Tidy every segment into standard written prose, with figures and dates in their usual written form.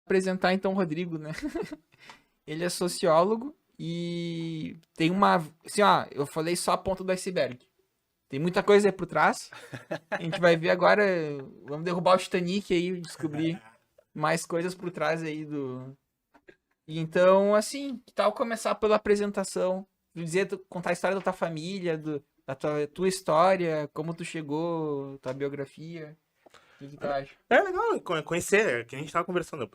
Apresentar então o Rodrigo, né? Ele é sociólogo e tem uma. Assim, ó, eu falei só a ponta do iceberg. Tem muita coisa aí por trás. A gente vai ver agora. Vamos derrubar o Titanic aí e descobrir mais coisas por trás aí do. E então, assim, que tal começar pela apresentação? Dizer, contar a história da tua família, da tua história, como tu chegou, tua biografia. O que que tu acha? É legal conhecer, que a gente tava conversando.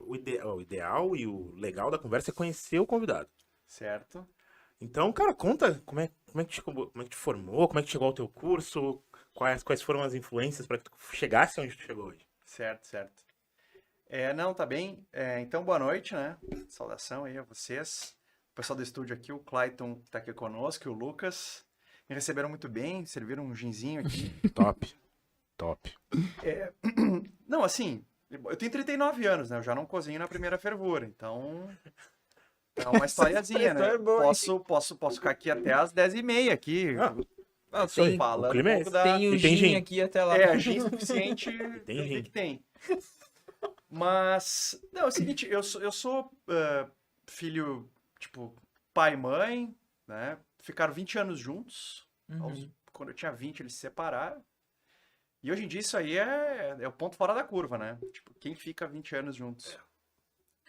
O ideal e o legal da conversa é conhecer o convidado. Certo, Então, cara, conta como é que te formou, como é que chegou ao teu curso, quais foram as influências para que tu chegasse onde tu chegou hoje. certo. Não, tá bem. Então, boa noite, né? Saudação aí a vocês. O pessoal do estúdio aqui, o Clayton tá aqui conosco, e o Lucas. Me receberam muito bem, serviram um ginzinho aqui. Top, top. Não, assim, eu tenho 39 anos, né? Eu já não cozinho na primeira fervura, então é uma historiazinha, né? expressão é boa, hein? Posso ficar aqui até as 10h30 aqui, Ah, Não, isso aí. tem, O falando clima é pouco esse. tem o E tem gin gin. aqui até lá. Gin suficiente, Tem eu sei gin. que tem. Mas, não, é o seguinte, eu sou filho, tipo, pai e mãe, né? Ficaram 20 anos juntos. Uhum. Quando eu tinha 20, eles se separaram. E hoje em dia isso aí é o ponto fora da curva, né? Tipo, quem fica 20 anos juntos?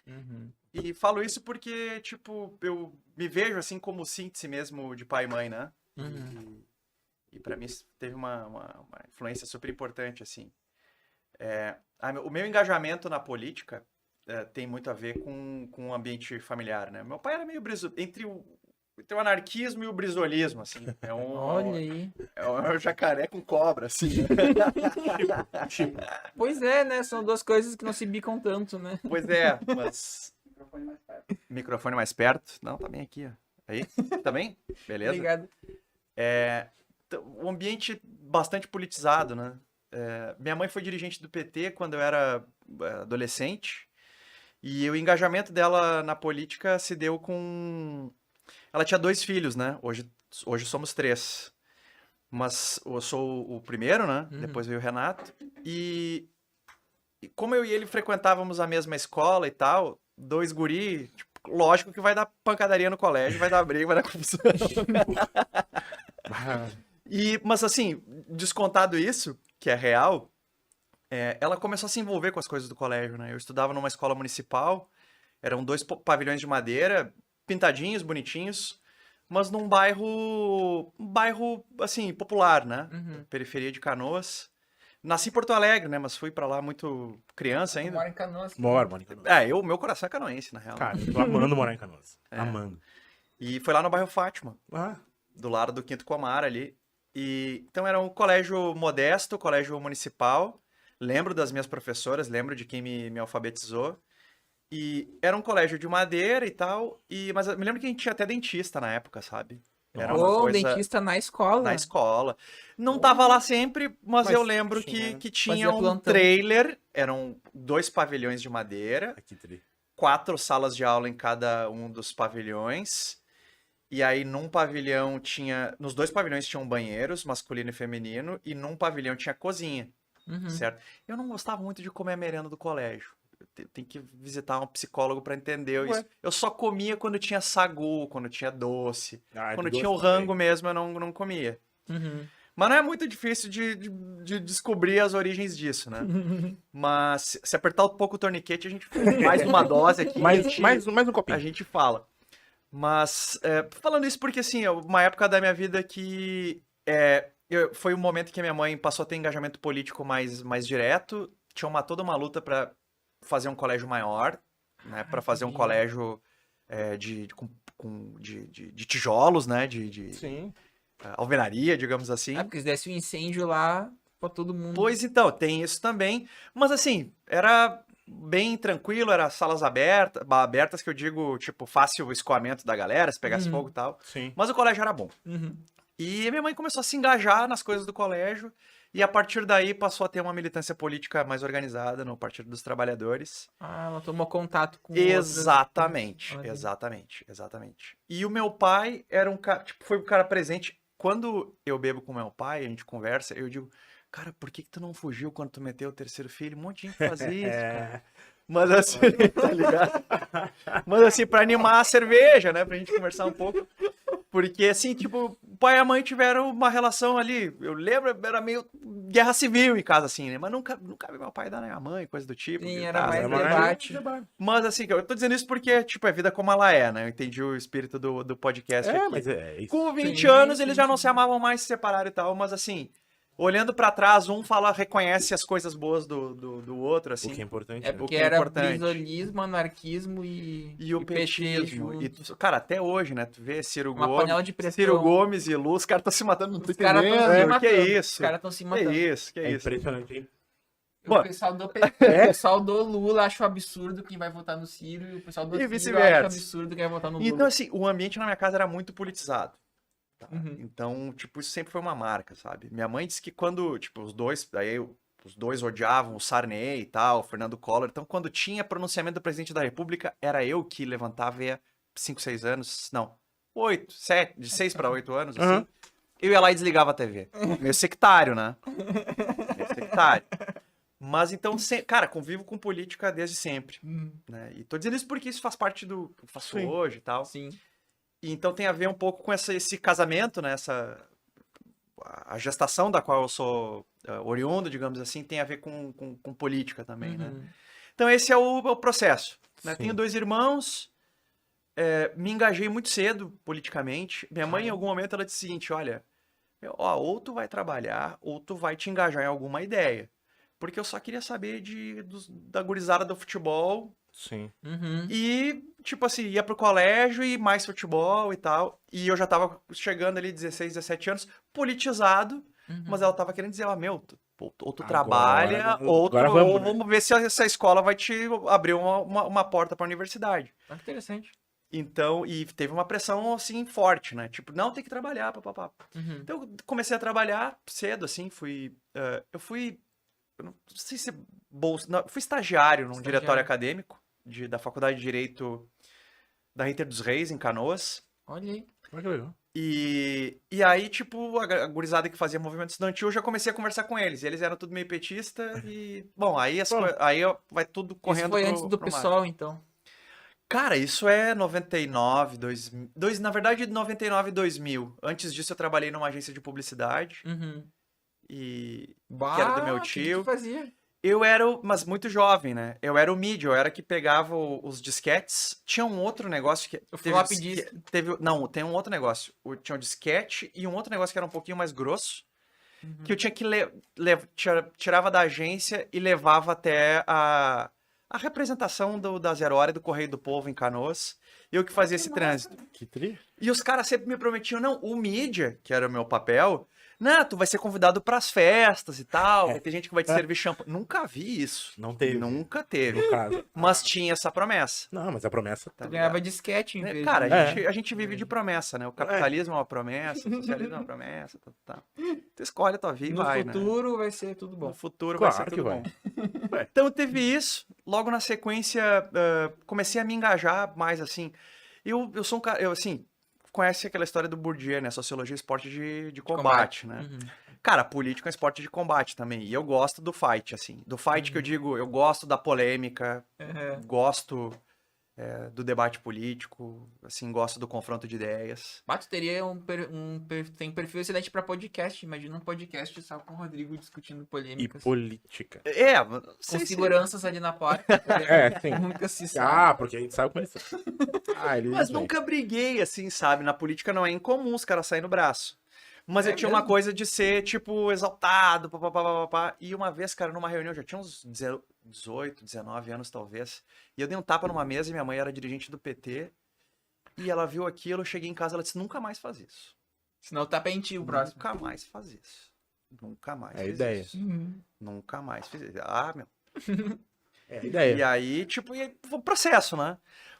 Uhum. E falo isso porque, tipo, eu me vejo assim como síntese mesmo de pai e mãe, né? Uhum. E para mim isso teve uma influência super importante, assim. O meu engajamento na política tem muito a ver com o ambiente familiar, né? Meu pai era meio entre o anarquismo e o brisolismo, assim. Olha aí. É um jacaré com cobra, assim. Tipo, Pois é, né? São duas coisas que não se bicam tanto, né? Pois é, mas... Microfone mais perto. Não, tá bem aqui, ó. Aí, tá bem? Beleza? Obrigado. O ambiente bastante politizado, né? Minha mãe foi dirigente do PT quando eu era adolescente. E o engajamento dela na política se deu com... Ela tinha 2 filhos, né? Hoje somos 3. Mas eu sou o primeiro, né? Uhum. Depois veio o Renato. E como eu e ele frequentávamos a mesma escola e tal, 2 guri, tipo, lógico que vai dar pancadaria no colégio, vai dar briga, vai dar confusão. ah, Mas assim, descontado isso, que é real, ela começou a se envolver com as coisas do colégio, né? Eu estudava numa escola municipal, eram 2 pavilhões de madeira, pintadinhos, bonitinhos, mas num bairro, assim, popular, né? Uhum. Periferia de Canoas. Nasci em Porto Alegre, né? Mas fui pra lá muito criança Tu ainda. mora em Canoas. moro em Canoas. Meu coração é canoense, na real. Cara, eu tô amando morar em Canoas. Amando. E foi lá no bairro Fátima, Ah, do lado do Quinto Comar ali. Então era um colégio modesto, colégio municipal. Lembro das minhas professoras, lembro de quem me alfabetizou. E era um colégio de madeira e tal. Mas eu me lembro que a gente tinha até dentista na época, sabe? Era uma Ô, um coisa dentista na na escola. escola. Não tava lá sempre, mas eu Mas lembro tinha- que tinha Fazia um plantão. trailer. Eram 2 pavilhões de madeira. aqui, tri. 4 salas de aula em cada um dos pavilhões. E aí, nos 2 pavilhões tinham banheiros, masculino e feminino, e num pavilhão tinha cozinha, Uhum. certo? Eu não gostava muito de comer a merenda do colégio. Tem que visitar um psicólogo pra entender Ué. isso. Eu só comia quando tinha sagu, quando tinha doce. Ah, Quando de tinha o doce rango também. mesmo, eu não comia. Uhum. Mas não é muito difícil de descobrir as origens disso, né? Mas se apertar um pouco o torniquete, a gente mais uma dose aqui. Mais um A copinho. gente fala. Mas, falando isso porque, assim, uma época da minha vida que foi um momento que a minha mãe passou a ter engajamento político mais direto. Tinha toda uma luta para fazer um colégio maior, né? Para fazer um entendi. colégio de tijolos, né? De Sim. alvenaria, digamos assim. Porque se desse um incêndio lá pra todo mundo. Pois então, tem isso também. Mas assim, era bem tranquilo, era salas abertas que eu digo, tipo, fácil o escoamento da galera, se pegasse fogo e tal. Sim. Mas o colégio era bom. Uhum. E minha mãe começou a se engajar nas coisas do colégio, e a partir daí passou a ter uma militância política mais organizada no Partido dos Trabalhadores. Ah, ela tomou contato com Exatamente, outras... exatamente. E o meu pai era um cara, tipo, foi um cara presente. Quando eu bebo com meu pai, a gente conversa, eu digo, cara, por que tu não fugiu quando tu meteu o terceiro filho? Um monte de gente fazia isso, cara. É. Mas assim, tá ligado? Mas assim, pra animar a cerveja, né? Pra gente conversar um pouco. Porque assim, tipo, o pai e a mãe tiveram uma relação ali. Eu lembro, era meio guerra civil em casa, assim, né? Mas nunca vi meu pai dar nem a mãe, coisa do tipo. Sim, gritar, era né? mais debate. Mas assim, eu tô dizendo isso porque, tipo, é vida como ela é, né? Eu entendi o espírito do podcast É, aqui. mas é isso. Com 20 Sim, anos, sim, eles já não sim. se amavam mais, se separaram e tal, mas assim, olhando pra trás, um reconhece as coisas boas do outro, assim. O que é importante, É né? porque que é era importante. brisolismo, anarquismo E o PT petismo. juntos. Cara, até hoje, né? Tu vê Ciro Uma Gomes. panela de pressão. Ciro Gomes e Lu, os caras estão se matando, não tô Os caras estão se entendendo. matando. Que Os isso? caras estão se Que matando. isso? Que É isso? impressionante, hein? O pessoal do PT, o pessoal do Lula acha um absurdo quem vai votar no Ciro e o pessoal do E Ciro vice-versa. acha absurdo quem vai votar no Lula. Então, assim, o ambiente na minha casa era muito politizado. Tá? Uhum. Então, tipo, isso sempre foi uma marca, sabe? Minha mãe disse que quando, tipo, os dois odiavam o Sarney e tal, o Fernando Collor. Então, quando tinha pronunciamento do presidente da República, era eu que levantava e ia 5, 6 anos, não, 8, 7, de 6 para 8 anos, assim. Aham. Eu ia lá e desligava a TV. Meio sectário, né? Meio sectário. Mas então, cara, convivo com política desde sempre, né? E tô dizendo isso porque isso faz parte do que eu faço Sim. hoje e tal. Sim. E então tem a ver um pouco com esse casamento, né? A gestação da qual eu sou oriundo, digamos assim, tem a ver com política também, né? Uhum. Então esse é o processo. Né? Sim. Tenho 2 irmãos, me engajei muito cedo politicamente. Minha mãe, em algum momento, ela disse o seguinte, olha, ou tu vai trabalhar, ou tu vai te engajar em alguma ideia. Porque eu só queria saber da gurizada do futebol. Sim. Uhum. E, tipo assim, ia pro colégio e mais futebol e tal. E eu já tava chegando ali, 16, 17 anos, politizado. Uhum. Mas ela tava querendo dizer, ou tu Agora- trabalha, agora ou vamos, né? vamos ver se essa escola vai te abrir uma porta pra universidade. Ah, que interessante. Então, e teve uma pressão, assim, forte, né? Tipo, não, tem que trabalhar, papapá. Uhum. Então, eu comecei a trabalhar cedo, assim, eu não sei se fui estagiário num diretório acadêmico da Faculdade de Direito da Rita dos Reis, em Canoas. Olha aí. Olha que legal. E aí, tipo, a gurizada que fazia movimento estudantil, eu já comecei a conversar com eles. E eles eram tudo meio petista e... Bom, aí, vai tudo correndo Isso foi antes do pro mar. PSOL, então. Cara, isso é 99, 2000... Na verdade, 99 e 2000. Antes disso, eu trabalhei numa agência de publicidade. Uhum. E... Bah, Que era do meu o que tio. tu fazia? Eu era, mas muito jovem, né? Eu era o mídia, eu era que pegava os disquetes. Tinha um outro negócio que... O flop disk. Não, tem um outro negócio. Tinha um disquete e um outro negócio que era um pouquinho mais grosso. Que eu tinha que tirava da agência e levava até a representação da Zero Hora e do Correio do Povo em Canoas. Eu que fazia esse trânsito. Que tri. E os caras sempre me prometiam, não, o mídia, que era o meu papel, não, tu vai ser convidado pras festas e tal, vai ter gente que vai te servir champanhe. Nunca vi isso. Não teve. Nunca teve. No caso. Mas tinha essa promessa. Não, mas a promessa Tá Tu ganhava ligado? disquete em Né? vez Cara, de... a gente vive de promessa, né? O capitalismo é uma promessa, o socialismo é uma promessa, tá. Tu escolhe a tua vida e No vai, né? futuro vai ser tudo No bom. futuro Claro vai ser que tudo vai. bom. Vai. Então teve isso. Logo na sequência, comecei a me engajar mais, assim. Eu sou um cara, assim, conhece aquela história do Bourdieu, né? Sociologia e esporte de combate, né? Uhum. Cara, política é um esporte de combate também. E eu gosto do fight, assim. Do fight que eu digo, eu gosto da polêmica, Uhum. gosto do debate político, assim, gosto do confronto de ideias. Bah, tu teria tem perfil excelente pra podcast. Imagina um podcast só com o Rodrigo discutindo E polêmicas. política. Não Com sei se- seguranças ali na porta. Sim. Nunca se sabe. Ah, porque a gente sabe como eles são. Eles Mas vêm. nunca briguei, assim, sabe? Na política não é incomum os caras saírem no braço. Mas É eu tinha uma mesmo? coisa de ser, tipo, exaltado, papapá. E uma vez, cara, numa reunião, eu já tinha uns 18, 19 anos, talvez. E eu dei um tapa numa mesa e minha mãe era dirigente do PT. E ela viu aquilo, eu cheguei em casa, ela disse, nunca mais faz isso. Senão tá em ti o próximo. Nunca mais faz isso. Nunca mais É a fiz ideia. isso. Uhum. Nunca mais fiz isso. Ah, meu. É a E ideia. aí, tipo, foi um processo, né?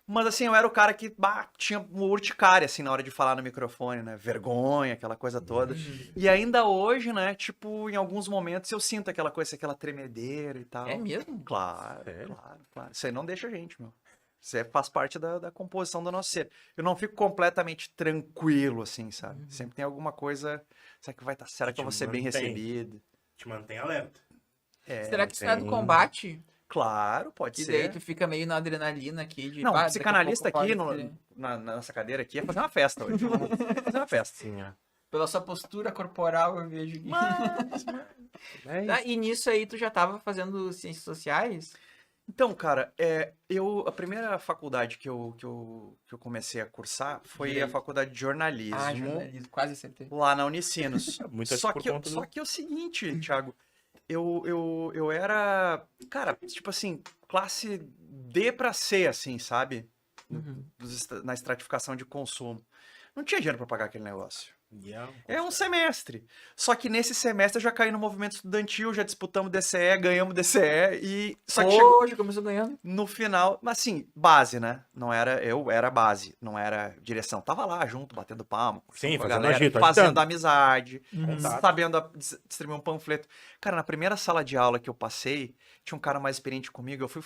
Mas assim, eu era o cara que tinha uma urticária, assim, na hora de falar no microfone, né? Vergonha, aquela coisa toda. E ainda hoje, né? Tipo, em alguns momentos eu sinto aquela coisa, aquela tremedeira e tal. É mesmo? Claro, Sério? claro. Isso aí não deixa a gente, meu. Isso aí faz parte da composição do nosso ser. Eu não fico completamente tranquilo, assim, sabe? Sempre tem alguma coisa. Será que vai estar? Será que eu vou ser bem mantém. recebido? Te mantém alerta. Será que isso não é do tem- combate? Claro, pode E ser. daí tu fica meio na adrenalina aqui de... Não, "Pá, o daqui a psicanalista pouco aqui pode ser." nessa cadeira aqui ia fazer uma festa hoje. Ia fazer uma festa. Sim, é. Pela sua postura corporal, eu vejo que... É Tá, isso. e nisso aí, tu já tava fazendo ciências sociais? Então, cara, a primeira faculdade que eu comecei a cursar foi a Direito. faculdade de jornalismo, Jornalismo, quase acertei. lá na Unicinos. Muito Só por que, conta do- só que é o seguinte, Thiago, eu era, cara, tipo assim, classe D pra C, assim, sabe? Uhum. Na estratificação de consumo. Não tinha dinheiro pra pagar aquele negócio. Yeah. É um semestre. Só que nesse semestre eu já caí no movimento estudantil, já disputamos DCE, ganhamos DCE e só que chegou Hoje começou ganhando. no final, mas assim, base, né? Não era, eu era base, não era direção. Tava lá junto, batendo palma, conversando Sim, com a fazendo galera, agito, fazendo agitando. amizade, Contato. sabendo distribuir um panfleto. Cara, na primeira sala de aula que eu passei, tinha um cara mais experiente comigo, eu fui